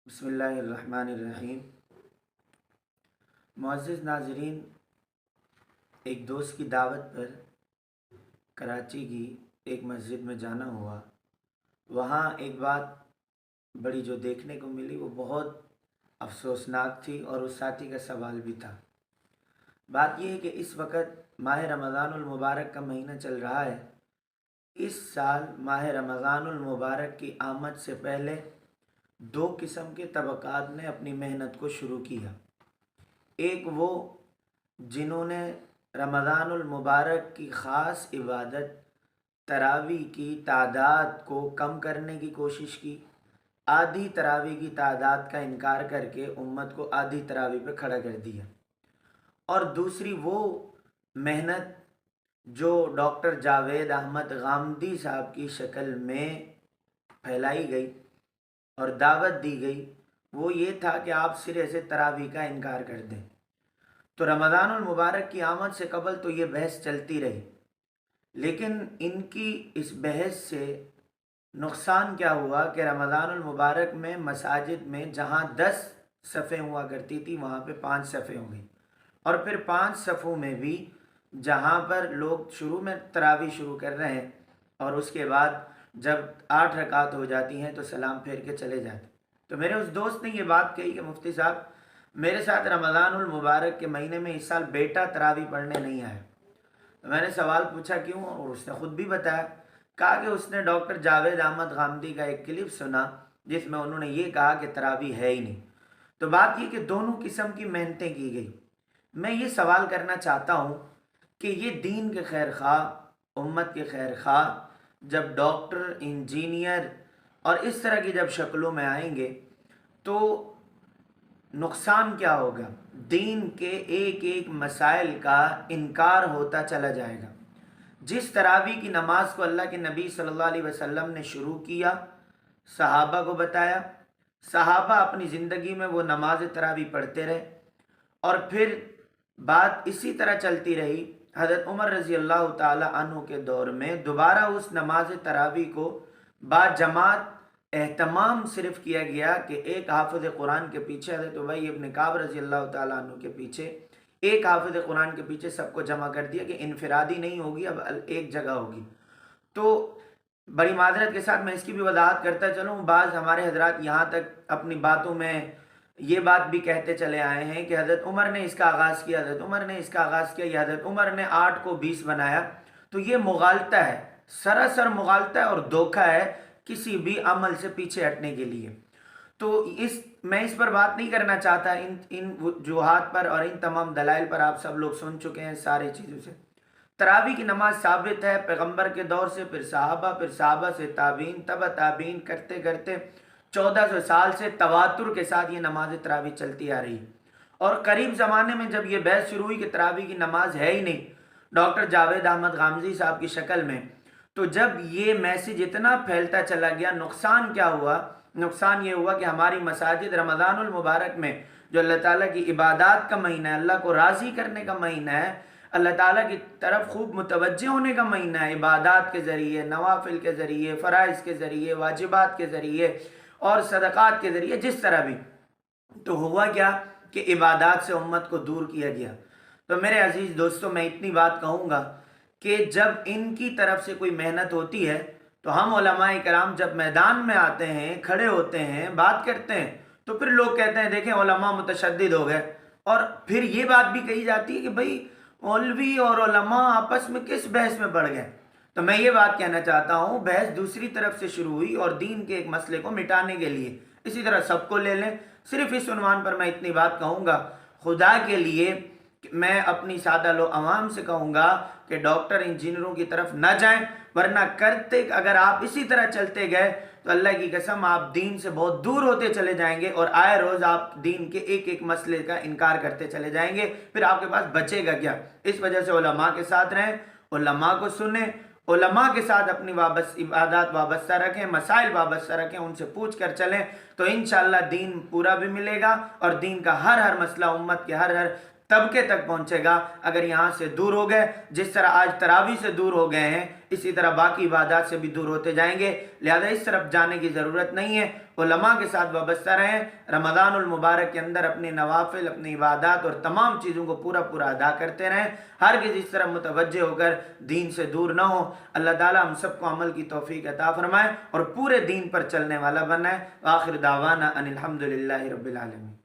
بسم اللہ الرحمن الرحیم۔ معزز ناظرین، ایک دوست کی دعوت پر کراچی کی ایک مسجد میں جانا ہوا۔ وہاں ایک بات بڑی جو دیکھنے کو ملی وہ بہت افسوسناک تھی اور اس ساتھی کا سوال بھی تھا۔ بات یہ ہے کہ اس وقت ماہ رمضان المبارک کا مہینہ چل رہا ہے۔ اس سال ماہ رمضان المبارک کی آمد سے پہلے دو قسم کے طبقات نے اپنی محنت کو شروع کیا۔ ایک وہ جنہوں نے رمضان المبارک کی خاص عبادت تراویح کی تعداد کو کم کرنے کی کوشش کی، آدھی تراویح کی تعداد کا انکار کر کے امت کو آدھی تراویح پہ کھڑا کر دیا۔ اور دوسری وہ محنت جو ڈاکٹر جاوید احمد غامدی صاحب کی شکل میں پھیلائی گئی اور دعوت دی گئی، وہ یہ تھا کہ آپ سرے سے تراویح کا انکار کر دیں۔ تو رمضان المبارک کی آمد سے قبل تو یہ بحث چلتی رہی، لیکن ان کی اس بحث سے نقصان کیا ہوا کہ رمضان المبارک میں مساجد میں جہاں 10 صفیں ہوا کرتی تھی وہاں پہ 5 صفیں ہو گئی، اور پھر 5 صفوں میں بھی جہاں پر لوگ شروع میں تراویح شروع کر رہے ہیں اور اس کے بعد جب 8 رکعت ہو جاتی ہیں تو سلام پھیر کے چلے جاتے۔ تو میرے اس دوست نے یہ بات کہی کہ مفتی صاحب، میرے ساتھ رمضان المبارک کے مہینے میں اس سال بیٹا تراویح پڑھنے نہیں آیا۔ تو میں نے سوال پوچھا کیوں، اور اس نے خود بھی بتایا، کہا کہ اس نے ڈاکٹر جاوید احمد غامدی کا ایک کلپ سنا جس میں انہوں نے یہ کہا کہ تراویح ہے ہی نہیں۔ تو بات یہ کہ دونوں قسم کی محنتیں کی گئی۔ میں یہ سوال کرنا چاہتا ہوں کہ یہ دین کے خیر خواہ، امت کے خیر خواہ جب ڈاکٹر، انجینئر اور اس طرح کی جب شکلوں میں آئیں گے تو نقصان کیا ہوگا؟ دین کے ایک ایک مسائل کا انکار ہوتا چلا جائے گا۔ جس تراویح کی نماز کو اللہ کے نبی صلی اللہ علیہ وسلم نے شروع کیا، صحابہ کو بتایا، صحابہ اپنی زندگی میں وہ نماز تراویح پڑھتے رہے، اور پھر بات اسی طرح چلتی رہی۔ حضرت عمر رضی اللہ تعالی عنہ کے دور میں دوبارہ اس نماز تراویح کو با جماعت اہتمام صرف کیا گیا کہ ایک حافظ قرآن کے پیچھے، حضرت ابی بن کعب رضی اللہ تعالیٰ عنہ کے پیچھے، ایک حافظ قرآن کے پیچھے سب کو جمع کر دیا کہ انفرادی نہیں ہوگی، اب ایک جگہ ہوگی۔ تو بڑی معذرت کے ساتھ میں اس کی بھی وضاحت کرتا چلوں، بعض ہمارے حضرات یہاں تک اپنی باتوں میں یہ بات بھی کہتے چلے آئے ہیں کہ حضرت عمر نے اس کا آغاز کیا، حضرت عمر نے اس کا آغاز کیا، یا حضرت عمر نے 8 کو 20 بنایا۔ تو یہ مغالطہ ہے، سراسر مغالطہ ہے اور دھوکہ ہے کسی بھی عمل سے پیچھے ہٹنے کے لیے۔ تو میں اس پر بات نہیں کرنا چاہتا، ان وجوہات پر اور ان تمام دلائل پر آپ سب لوگ سن چکے ہیں ساری چیزوں سے۔ تراویح کی نماز ثابت ہے پیغمبر کے دور سے، پھر صحابہ سے تابعین، تبع تابعین کرتے کرتے 1400 سال سے تواتر کے ساتھ یہ نماز تراویح چلتی آ رہی ہے۔ اور قریب زمانے میں جب یہ بحث شروع ہوئی کہ تراویح کی نماز ہے ہی نہیں ڈاکٹر جاوید احمد غامدی صاحب کی شکل میں، تو جب یہ میسج اتنا پھیلتا چلا گیا، نقصان کیا ہوا؟ نقصان یہ ہوا کہ ہماری مساجد رمضان المبارک میں جو اللہ تعالیٰ کی عبادات کا مہینہ ہے، اللہ کو راضی کرنے کا مہینہ ہے، اللہ تعالیٰ کی طرف خوب متوجہ ہونے کا مہینہ ہے، عبادات کے ذریعے، نوافل کے ذریعے، فرائض کے ذریعے، واجبات کے ذریعے اور صدقات کے ذریعے، جس طرح بھی، تو ہوا کیا کہ عبادات سے امت کو دور کیا گیا۔ تو میرے عزیز دوستوں، میں اتنی بات کہوں گا کہ جب ان کی طرف سے کوئی محنت ہوتی ہے تو ہم علماء کرام جب میدان میں آتے ہیں، کھڑے ہوتے ہیں، بات کرتے ہیں، تو پھر لوگ کہتے ہیں دیکھیں علماء متشدد ہو گئے، اور پھر یہ بات بھی کہی جاتی ہے کہ بھئی مولوی اور علماء آپس میں کس بحث میں پڑ گئے۔ تو میں یہ بات کہنا چاہتا ہوں، بحث دوسری طرف سے شروع ہوئی اور دین کے ایک مسئلے کو مٹانے کے لیے، اسی طرح سب کو لے لیں۔ صرف اس عنوان پر میں اتنی بات کہوں گا، خدا کے لیے میں اپنی سادہ لو عوام سے کہوں گا کہ ڈاکٹر انجینئروں کی طرف نہ جائیں، ورنہ کرتے اگر آپ اسی طرح چلتے گئے تو اللہ کی قسم آپ دین سے بہت دور ہوتے چلے جائیں گے، اور آئے روز آپ دین کے ایک ایک مسئلے کا انکار کرتے چلے جائیں گے، پھر آپ کے پاس بچے گا کیا؟ اس وجہ سے علماء کے ساتھ رہیں، علماء کو سنیں، علماء کے ساتھ اپنی عبادات وابستہ رکھیں، مسائل وابستہ رکھیں، ان سے پوچھ کر چلیں، تو انشاءاللہ دین پورا بھی ملے گا اور دین کا ہر مسئلہ امت کے ہر طبقے تک پہنچے گا۔ اگر یہاں سے دور ہو گئے، جس طرح آج تراویح سے دور ہو گئے ہیں، اسی طرح باقی عبادات سے بھی دور ہوتے جائیں گے، لہذا اس طرف جانے کی ضرورت نہیں ہے۔ علماء کے ساتھ وابستہ رہیں، رمضان المبارک کے اندر اپنے نوافل، اپنی عبادات اور تمام چیزوں کو پورا ادا کرتے رہیں، ہرگز اس طرح متوجہ ہو کر دین سے دور نہ ہو۔ اللہ تعالیٰ ہم سب کو عمل کی توفیق عطا فرمائے اور پورے دین پر چلنے والا بنائے۔ آخر دعوانا ان الحمد للہ رب العالمین۔